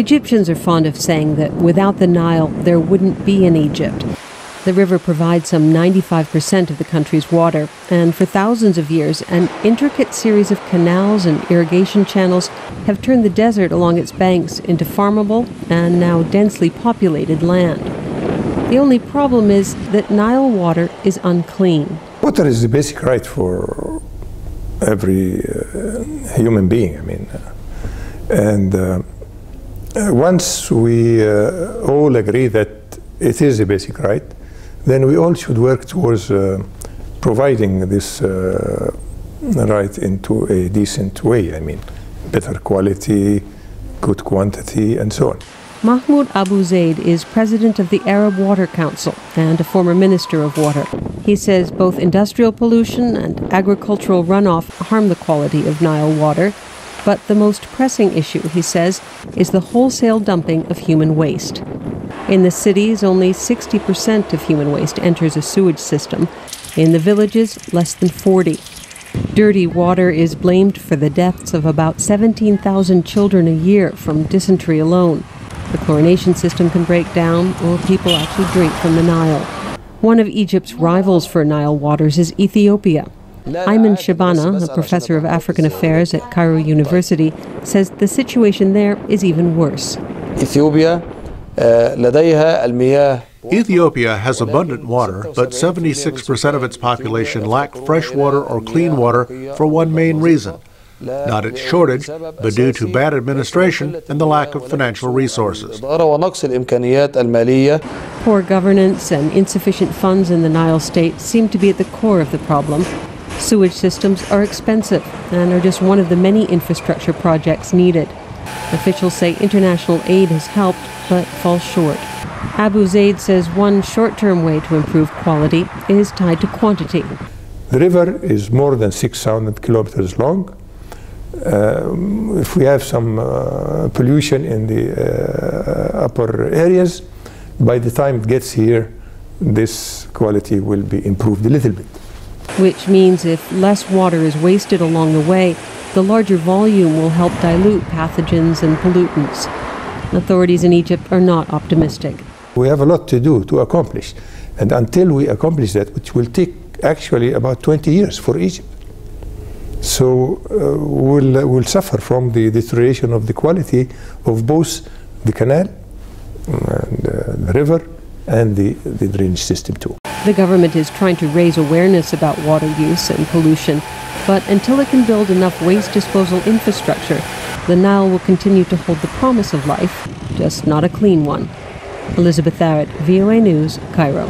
Egyptians are fond of saying that without the Nile, there wouldn't be an Egypt. The river provides some 95% of the country's water, and for thousands of years, an intricate series of canals and irrigation channels have turned the desert along its banks into farmable and now densely populated land. The only problem is that Nile water is unclean. Water is the basic right for every human being, once we all agree that it is a basic right, then we all should work towards providing this right into a decent way. Better quality, good quantity, and so on. Mahmoud Abu Zaid is president of the Arab Water Council and a former minister of water. He says both industrial pollution and agricultural runoff harm the quality of Nile water. But the most pressing issue, he says, is the wholesale dumping of human waste. In the cities, only 60% of human waste enters a sewage system. In the villages, less than 40. Dirty water is blamed for the deaths of about 17,000 children a year from dysentery alone. The chlorination system can break down, or people actually drink from the Nile. One of Egypt's rivals for Nile waters is Ethiopia. Ayman Shabana, a professor of African affairs at Cairo University, says the situation there is even worse. Ethiopia has abundant water, but 76% of its population lack fresh water or clean water for one main reason. Not its shortage, but due to bad administration and the lack of financial resources. Poor governance and insufficient funds in the Nile state seem to be at the core of the problem. Sewage systems are expensive and are just one of the many infrastructure projects needed. Officials say international aid has helped, but falls short. Abu Zaid says one short-term way to improve quality is tied to quantity. The river is more than 6,000 kilometers long. If we have some pollution in the upper areas, by the time it gets here, this quality will be improved a little bit. Which means if less water is wasted along the way, the larger volume will help dilute pathogens and pollutants. Authorities in Egypt are not optimistic. We have a lot to do, to accomplish. And until we accomplish that, which will take actually about 20 years for Egypt. So we'll suffer from the deterioration of the quality of both the canal, and, the river, and the drainage system too. The government is trying to raise awareness about water use and pollution, but until it can build enough waste disposal infrastructure, the Nile will continue to hold the promise of life, just not a clean one. Elizabeth Arrott, VOA News, Cairo.